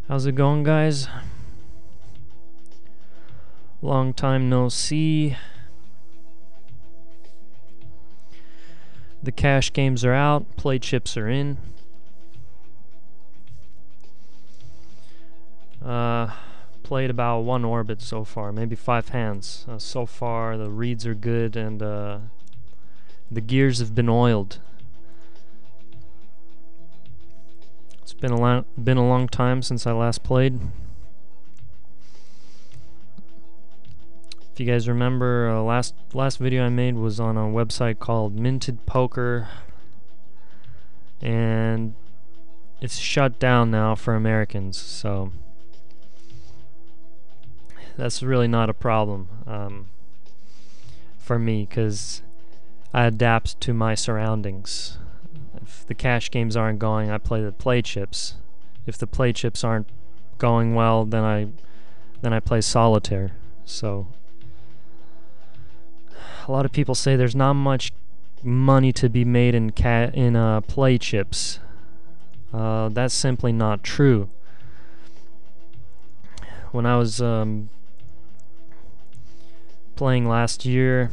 How's it going, guys? Long time no see. The cash games are out, Playchips are in. Played about 1 orbit so far, maybe 5 hands. So far the reads are good and the gears have been oiled. It's been a long time since I last played. If you guys remember, last video I made was on a website called Minted Poker, and it's shut down now for Americans, so that's really not a problem for me, because I adapt to my surroundings. If the cash games aren't going, I play the Playchips. If the Playchips aren't going well, then I play solitaire. So a lot of people say there's not much money to be made in Playchips. That's simply not true. When I was playing last year,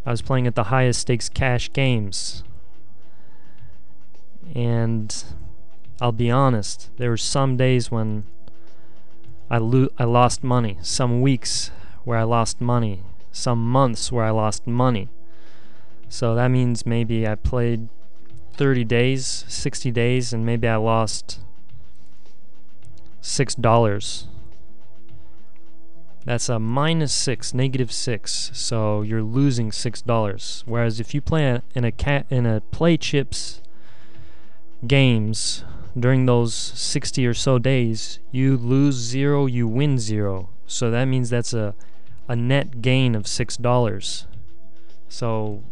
I was playing at the highest stakes cash games, and I'll be honest, there were some days when I lost money, some weeks where I lost money, some months where I lost money. So that means maybe I played 30 days, 60 days, and maybe I lost $6. That's a -6, -6. So you're losing $6. Whereas if you play in a Playchips games during those 60 or so days, you lose 0, you win 0. So that means that's a net gain of $6. So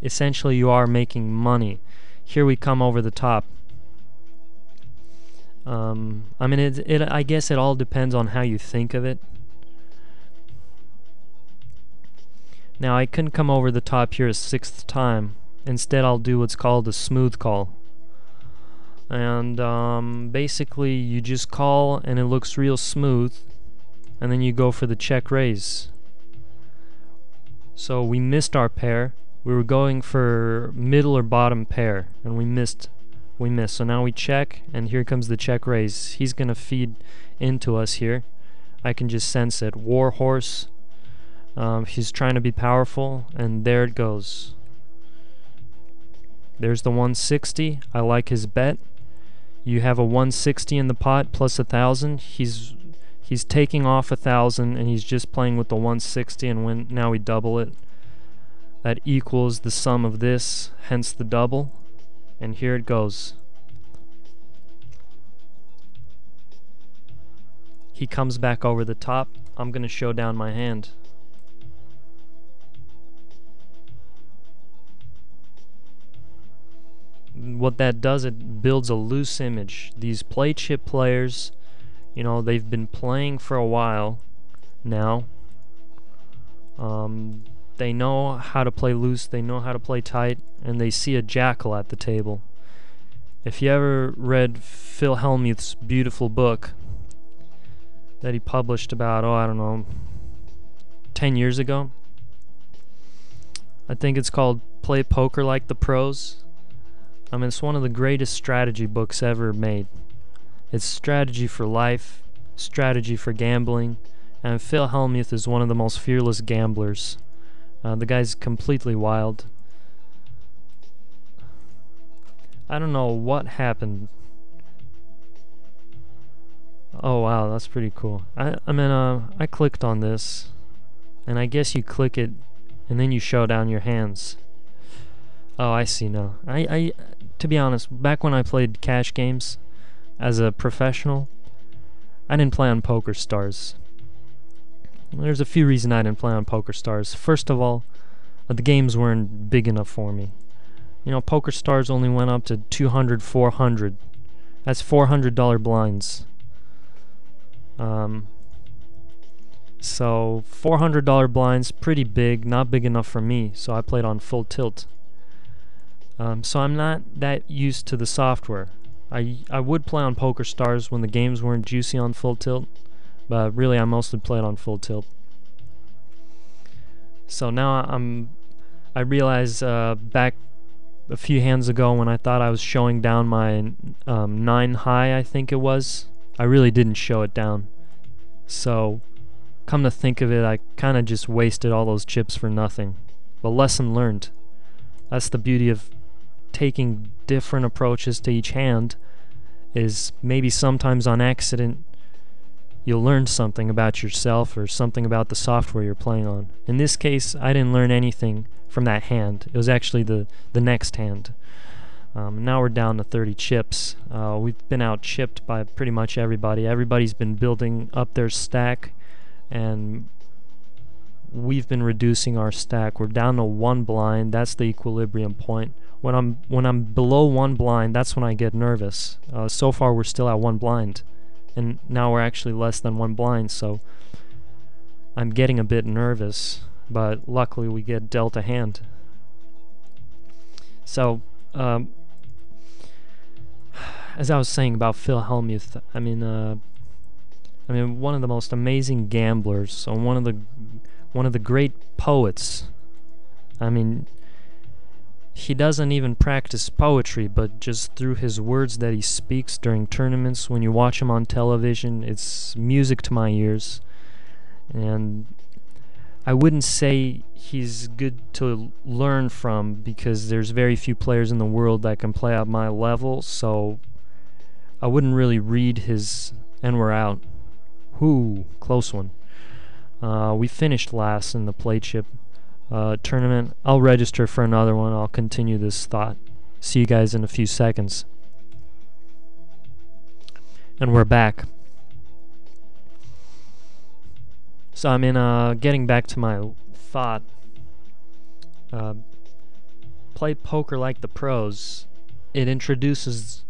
essentially you are making money. Here we come over the top. I mean, I guess it all depends on how you think of it. Now, I couldn't come over the top here a 6th time. Instead, I'll do what's called a smooth call. And basically, you just call and it looks real smooth, and then you go for the check raise. So we missed our pair. We were going for middle or bottom pair, and we missed. So now we check, and here comes the check raise. He's gonna feed into us here. I can just sense it. War horse. He's trying to be powerful, and there it goes. There's the 160. I like his bet. You have a 160 in the pot plus 1,000. He's taking off 1,000, and he's just playing with the 160, and now we double it. That equals the sum of this, hence the double. And here it goes. He comes back over the top. I'm gonna show down my hand. What that does, it builds a loose image. These Playchip players, you know, they've been playing for a while now. They know how to play loose, they know how to play tight, and they see a jackal at the table. If you ever read Phil Hellmuth's beautiful book that he published about, I don't know, 10 years ago, I think it's called Play Poker Like the Pros. I mean, it's one of the greatest strategy books ever made. It's strategy for life, strategy for gambling, and Phil Hellmuth is one of the most fearless gamblers. The guy's completely wild. I don't know what happened. Oh wow, that's pretty cool. I clicked on this, and I guess you click it, and then you show down your hands. Oh, I see now. To be honest, back when I played cash games as a professional, I didn't play on Poker Stars. There's a few reasons I didn't play on Poker Stars. First of all, the games weren't big enough for me. You know, Poker Stars only went up to 200, 400. That's $400 blinds. So $400 blinds, pretty big, not big enough for me, so I played on full tilt. So I'm not that used to the software. I would play on Poker Stars when the games weren't juicy on full tilt, but really I mostly played on full tilt. So now I realize back a few hands ago when I thought I was showing down my 9 high, I think it was, I really didn't show it down. So come to think of it, I kind of just wasted all those chips for nothing. But lesson learned. That's the beauty of taking different approaches to each hand, is maybe sometimes on accident you'll learn something about yourself or something about the software you're playing on. In this case, I didn't learn anything from that hand. It was actually the next hand. Now we're down to 30 chips. We've been out chipped by pretty much everybody. Everybody's been building up their stack, and we've been reducing our stack. We're down to 1 blind. That's the equilibrium point. When I'm below 1 blind, that's when I get nervous. So far we're still at 1 blind, and now we're actually less than 1 blind, so I'm getting a bit nervous, but luckily we get dealt a hand. So as I was saying about Phil Hellmuth, I mean one of the most amazing gamblers, so one of the great poets. I mean, he doesn't even practice poetry, but just through his words that he speaks during tournaments, when you watch him on television, it's music to my ears. And I wouldn't say he's good to learn from, because there's very few players in the world that can play at my level, so I wouldn't really read his... And we're out. Whoo, close one. We finished last in the Playchip tournament. I'll register for another one. I'll continue this thought. See you guys in a few seconds. And we're back. So I mean, getting back to my thought, play poker like the pros. It introduces,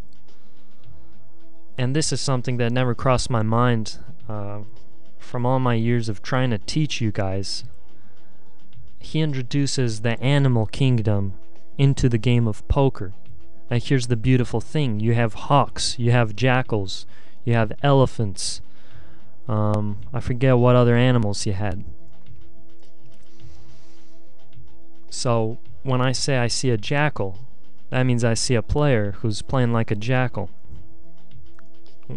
and this is something that never crossed my mind from all my years of trying to teach you guys. He introduces the animal kingdom into the game of poker. Now here's the beautiful thing. You have hawks, you have jackals, you have elephants. I forget what other animals he had. So when I say I see a jackal, that means I see a player who's playing like a jackal.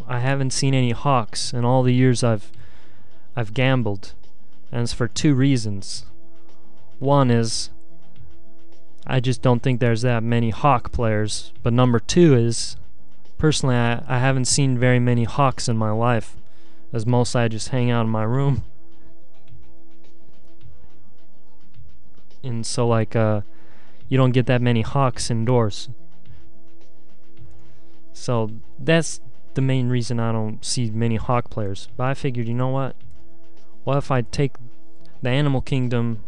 I haven't seen any hawks in all the years I've gambled, and it's for 2 reasons. One is I just don't think there's that many hawk players, but number 2 is personally I haven't seen very many hawks in my life, as mostly I just hang out in my room. And so like you don't get that many hawks indoors. So that's the main reason I don't see many hawk players. But I figured, you know what if I take the animal kingdom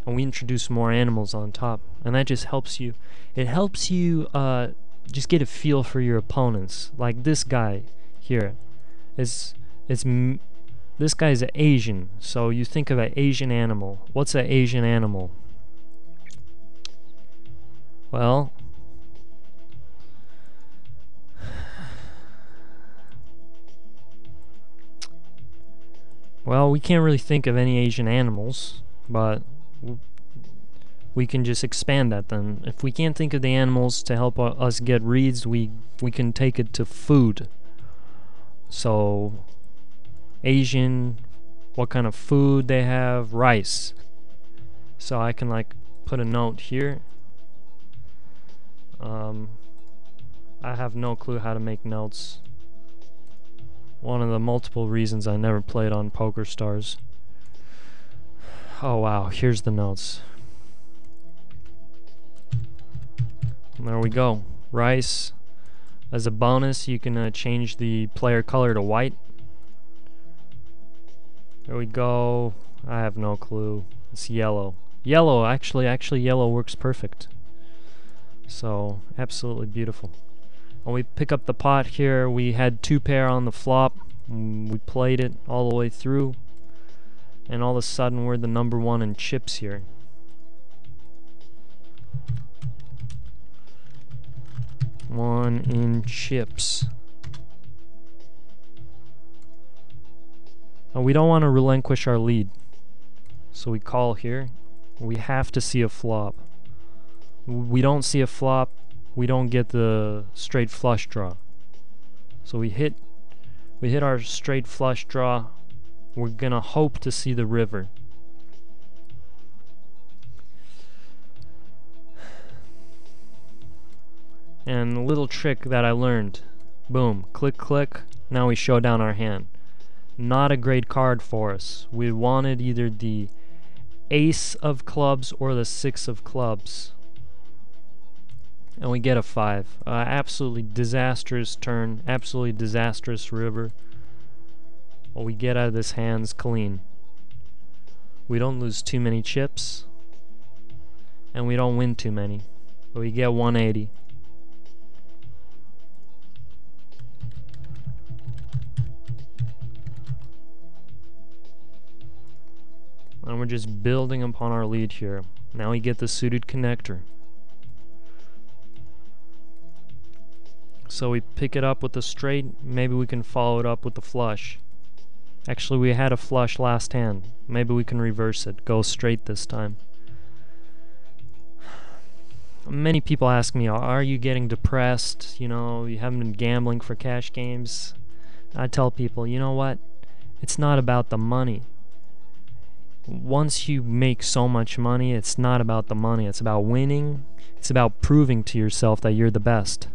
and we introduce more animals on top, and that just helps you. It helps you just get a feel for your opponents. Like this guy here, this guy's an Asian, so you think of an Asian animal. What's an Asian animal? Well, we can't really think of any Asian animals, but we can just expand that then. If we can't think of the animals to help us get reads, we can take it to food. So Asian, what kind of food they have? Rice. So I can like put a note here. I have no clue how to make notes. One of the multiple reasons I never played on Poker Stars. Oh wow, here's the notes. There we go. Rice. As a bonus, you can change the player color to white. There we go. I have no clue. It's yellow. Yellow, actually yellow works perfect. So, absolutely beautiful. When we pick up the pot here, we had 2 pair on the flop. We played it all the way through. And all of a sudden, we're the number 1 in chips here. One in chips. We don't want to relinquish our lead, so we call here. We have to see a flop. We don't see a flop, we don't get the straight flush draw. So we hit our straight flush draw. We're gonna hope to see the river. And a little trick that I learned. Boom, click click, now we show down our hand. Not a great card for us. We wanted either the ace of clubs or the 6 of clubs. And we get a 5. Absolutely disastrous turn, absolutely disastrous river. What we get out of this hand's clean. We don't lose too many chips, and we don't win too many, but we get 180. And we're just building upon our lead here. Now we get the suited connector. So we pick it up with the straight, maybe we can follow it up with the flush. Actually, we had a flush last hand. Maybe we can reverse it, go straight this time. Many people ask me, are you getting depressed? You know, you haven't been gambling for cash games. I tell people, you know what? It's not about the money. Once you make so much money, it's not about the money. It's about winning. It's about proving to yourself that you're the best.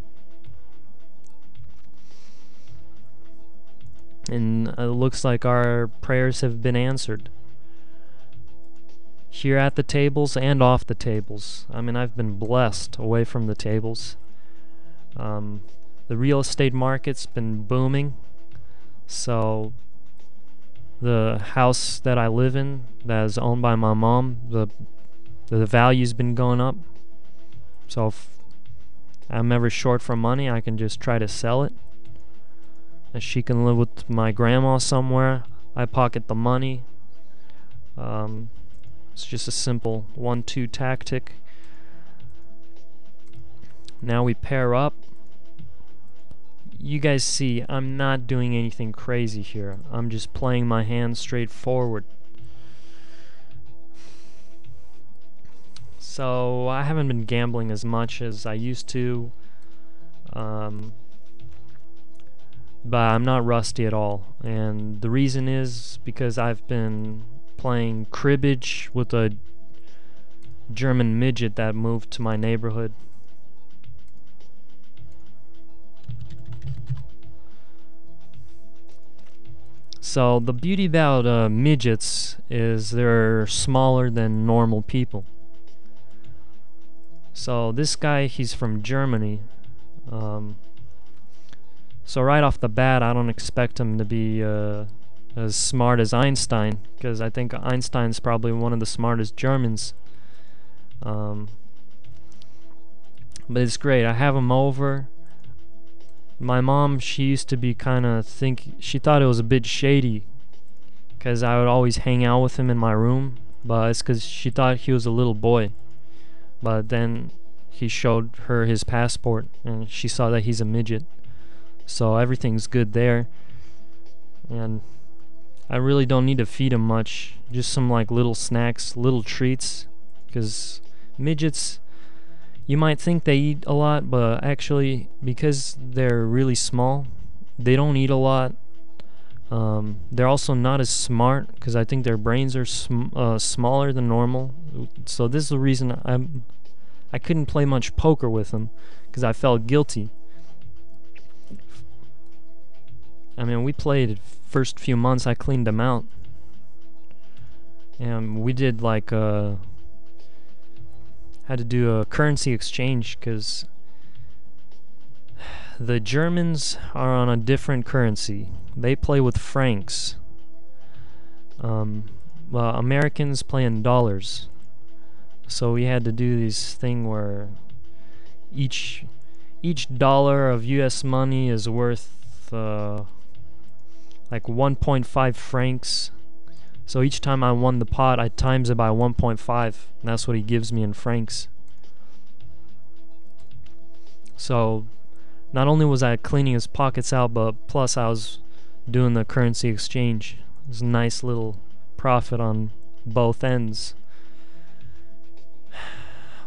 And it looks like our prayers have been answered. Here at the tables and off the tables. I mean, I've been blessed away from the tables. The real estate market's been booming. So the house that I live in, that is owned by my mom, the value's been going up. So if I'm ever short for money, I can just try to sell it. And she can live with my grandma somewhere. I pocket the money. It's just a simple 1-2 tactic. Now we pair up. You guys see, I'm not doing anything crazy here. I'm just playing my hand straight forward. So I haven't been gambling as much as I used to. But I'm not rusty at all. And the reason is because I've been playing cribbage with a German midget that moved to my neighborhood. So the beauty about midgets is they're smaller than normal people. So this guy, he's from Germany. So right off the bat, I don't expect him to be as smart as Einstein, because I think Einstein's probably one of the smartest Germans. But it's great. I have him over. My mom, she used to be she thought it was a bit shady because I would always hang out with him in my room, but it's because she thought he was a little boy. But then he showed her his passport and she saw that he's a midget. So everything's good there. And I really don't need to feed him much, just some like little snacks, little treats, because midgets, you might think they eat a lot, but actually, because they're really small, they don't eat a lot. They're also not as smart, because I think their brains are smaller than normal. So this is the reason I couldn't play much poker with them, because I felt guilty. I mean, we played first few months, I cleaned them out. And we did like had to do a currency exchange because the Germans are on a different currency. They play with francs. Well, Americans play in dollars. So we had to do this thing where each dollar of US money is worth like 1.5 francs. So each time I won the pot, I times it by 1.5, and that's what he gives me in francs. So Not only was I cleaning his pockets out, but plus I was doing the currency exchange. It was a nice little profit on both ends.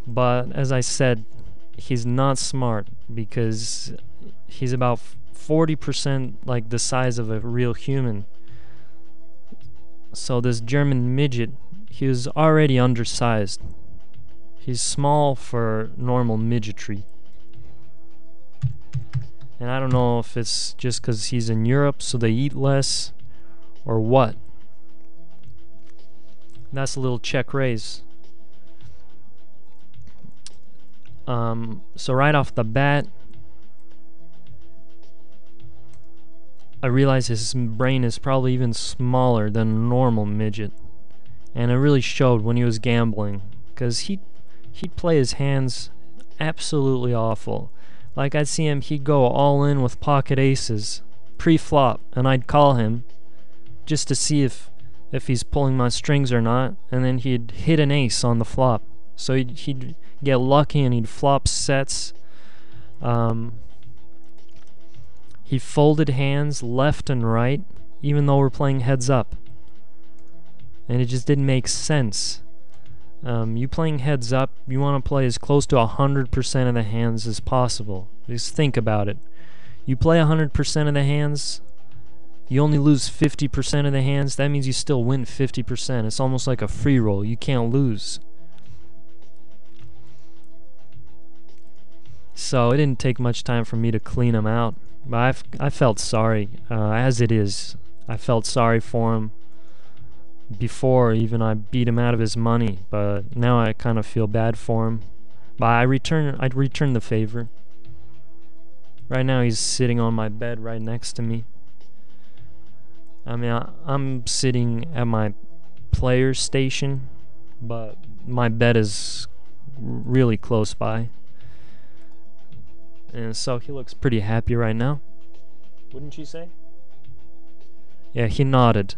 But as I said, he's not smart because he's about 40% like the size of a real human. So this German midget, he was already undersized. He's small for normal midgetry. And I don't know if it's just because he's in Europe so they eat less or what. That's a little check raise. So right off the bat, I realize his brain is probably even smaller than a normal midget. And it really showed when he was gambling, because he'd play his hands absolutely awful. Like I'd see him, he'd go all in with pocket aces, pre-flop, and I'd call him just to see if he's pulling my strings or not, and then he'd hit an ace on the flop. So he'd get lucky and he'd flop sets. He folded hands left and right, even though we're playing heads up. And it just didn't make sense. You playing heads up, you want to play as close to 100% of the hands as possible. Just think about it. You play 100% of the hands, you only lose 50% of the hands, that means you still win 50%. It's almost like a free roll. You can't lose. So it didn't take much time for me to clean him out. But I felt sorry, as it is. I felt sorry for him before even I beat him out of his money, but now I kind of feel bad for him. But I'd return the favor. Right now he's sitting on my bed right next to me. I mean, I'm sitting at my player station, but my bed is really close by. And so he looks pretty happy right now. Wouldn't you say? Yeah, he nodded.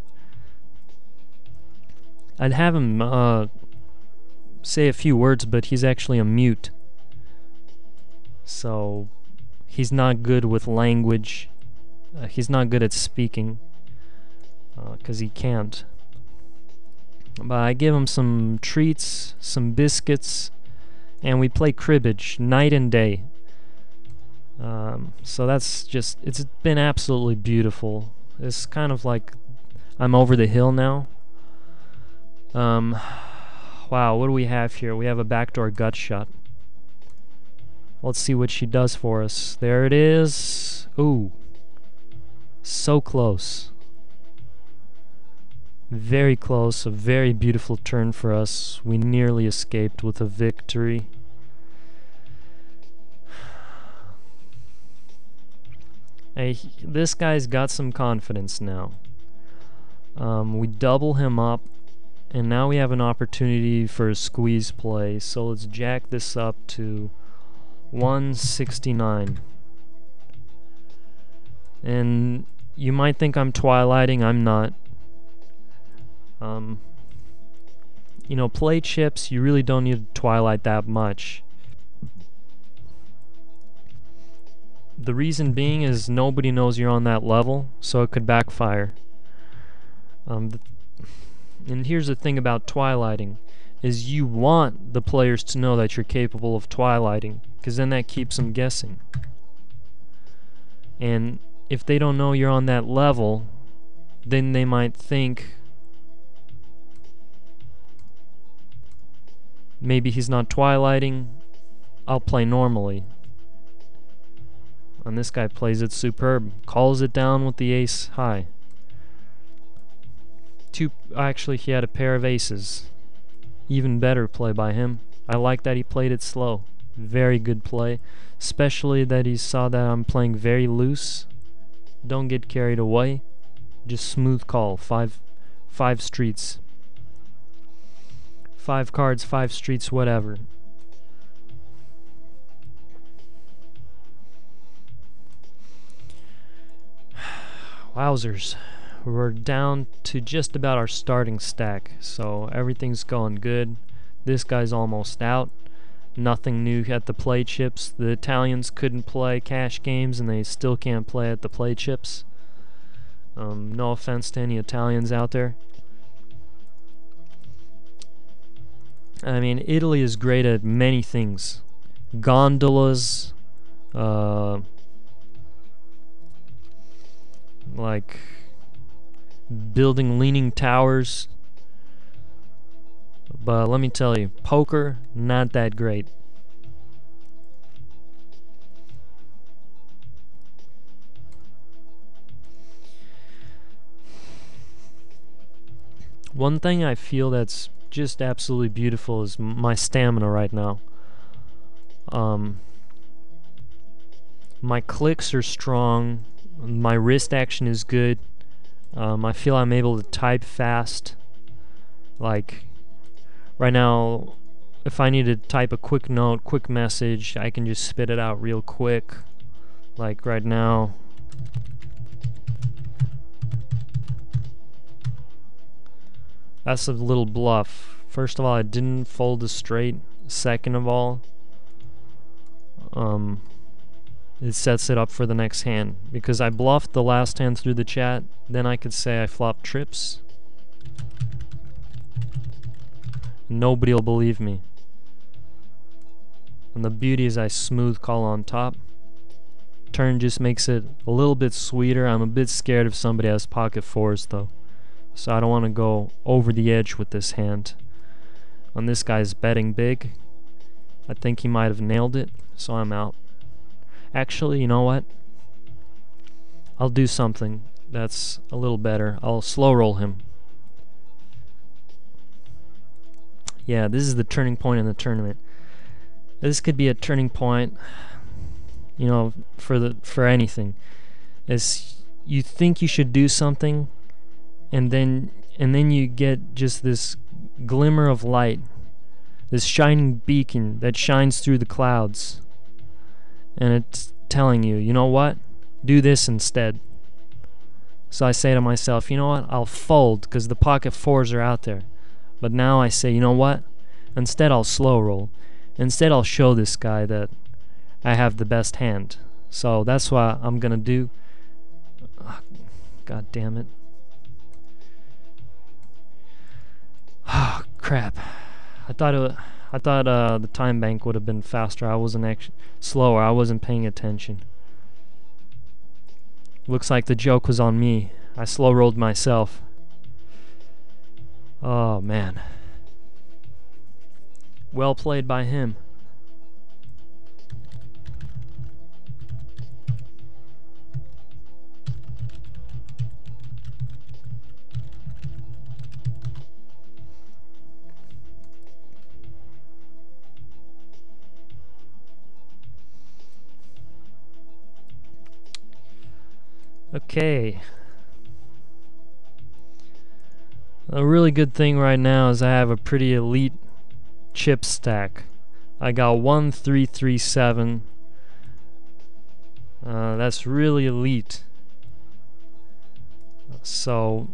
I'd have him say a few words, but he's actually a mute. So he's not good with language. He's not good at speaking, 'cause he can't. But I give him some treats, some biscuits, and we play cribbage night and day. So that's just, it's been absolutely beautiful. It's kind of like I'm over the hill now. Wow, what do we have here? We have a backdoor gut shot. Let's see what she does for us. There it is. Ooh. So close. Very close. A very beautiful turn for us. We nearly escaped with a victory. Hey, this guy's got some confidence now. We double him up, and now we have an opportunity for a squeeze play. So let's jack this up to 169. And you might think I'm twilighting. I'm not. You know, play chips, you really don't need to twilight that much. The reason being is nobody knows you're on that level, so it could backfire. And here's the thing about twilighting, is you want the players to know that you're capable of twilighting, because then that keeps them guessing. And if they don't know you're on that level, then they might think maybe he's not twilighting, I'll play normally. And this guy plays it superb. Calls it down with the ace high. Actually, he had a pair of aces. Even better play by him. I like that he played it slow. Very good play. Especially that he saw that I'm playing very loose. Don't get carried away. Just smooth call. Five streets. 5 cards, 5 streets, whatever. Wowzers. We're down to just about our starting stack, so everything's going good. This guy's almost out. nothing new at the Playchips. The Italians couldn't play cash games, and they still can't play at the Playchips. No offense to any Italians out there. I mean, Italy is great at many things. Gondolas, like building leaning towers. But let me tell you, poker, not that great. One thing I feel that's just absolutely beautiful is my stamina right now. My clicks are strong. My wrist action is good. I feel I'm able to type fast. Like right now, if I need to type a quick note, quick message, I can just spit it out real quick. Like right now. That's a little bluff. First of all, I didn't fold a straight. Second of all, it sets it up for the next hand. Because I bluffed the last hand through the chat, then I could say I flopped trips. Nobody will believe me. And the beauty is I smooth call on top. Turn just makes it a little bit sweeter. I'm a bit scared if somebody has pocket fours though. So I don't want to go over the edge with this hand. And this guy's betting big. I think he might have nailed it, so I'm out. Actually, you know what? I'll do something that's a little better. I'll slow roll him. Yeah, this is the turning point in the tournament. This could be a turning point, you know, for anything. Is you think you should do something, and then you get just this glimmer of light, this shining beacon that shines through the clouds, and it's telling you, you know what, do this instead. So I say to myself, you know what, I'll fold because the pocket fours are out there. But now I say, you know what, instead I'll slow roll. Instead I'll show this guy that I have the best hand. So that's what I'm gonna do. Oh, God damn it. Oh crap! I thought the time bank would have been faster. I wasn't actually slower. I wasn't paying attention. Looks like the joke was on me. I slow rolled myself. Oh man. Well played by him. Okay. A really good thing right now is I have a pretty elite chip stack. I got 1, 3, 3, 7. That's really elite. So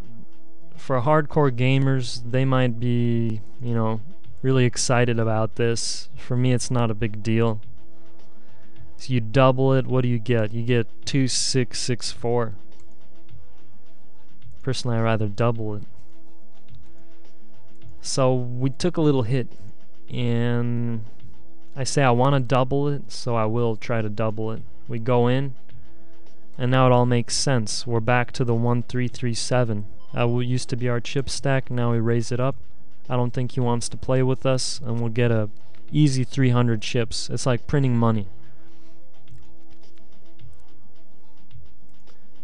for hardcore gamers, they might be, you know, really excited about this. For me, it's not a big deal. So you double it, what do you get? You get 2, 6, 6, 4. Personally, I'd rather double it. So we took a little hit, and I say I want to double it, so I will try to double it. We go in, and now it all makes sense. We're back to the 1, 3, 3, 7. That used to be our chip stack, now we raise it up. I don't think he wants to play with us, and we'll get a easy 300 chips. It's like printing money.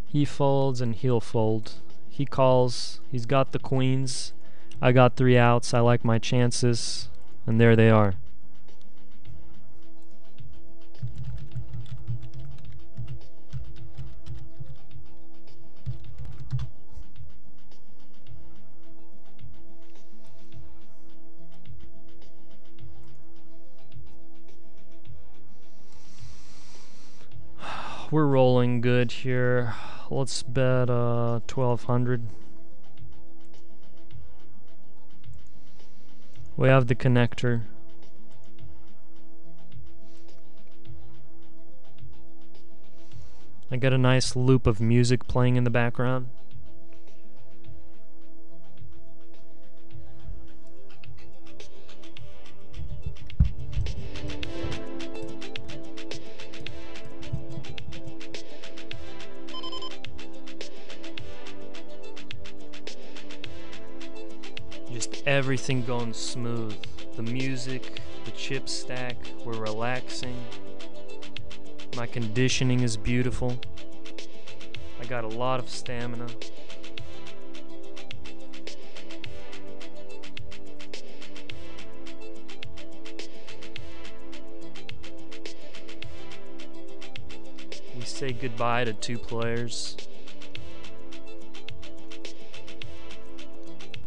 He folds and he'll fold. He calls, he's got the queens. I got 3 outs, I like my chances, and there they are. We're rolling good here. Let's bet 1200. We have the connector. I got a nice loop of music playing in the background. Just everything going smooth. The music, the chip stack, we're relaxing. My conditioning is beautiful. I got a lot of stamina. We say goodbye to 2 players.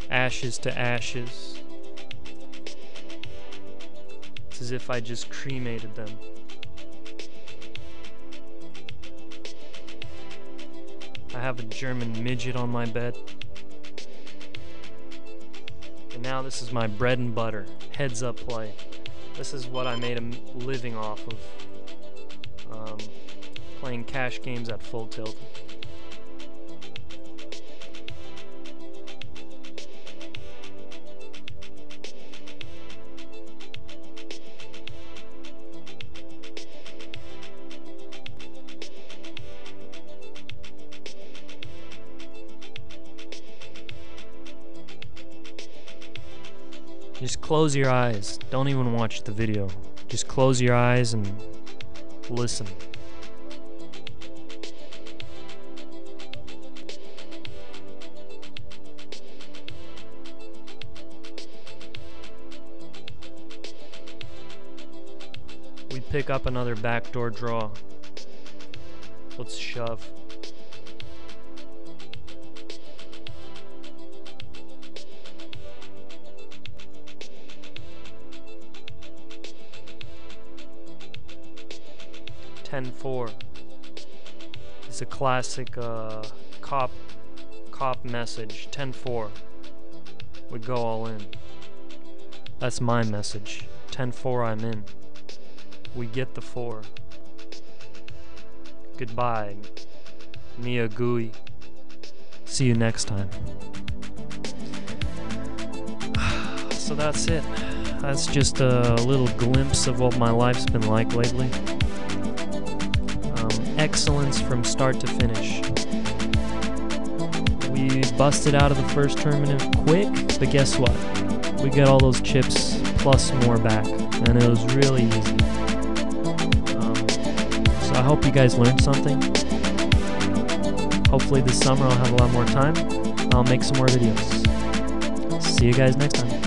Ashes to ashes. It's as if I just cremated them. I have a German midget on my bed. And now this is my bread and butter, heads up play. This is what I made a living off of. Playing cash games at full tilt. Just close your eyes. Don't even watch the video. Just close your eyes and listen. We pick up another backdoor draw. Let's shove. $10-4. It's a classic cop message. 10-4. We go all in. That's my message. 10-4, I'm in. We get the 4. Goodbye, Mia Gooey. See you next time. So that's it. That's just a little glimpse of what my life's been like lately. Excellence from start to finish. We busted out of the first tournament quick, but guess what? We got all those chips plus more back, and it was really easy. So I hope you guys learned something. Hopefully this summer I'll have a lot more time. I'll make some more videos. See you guys next time.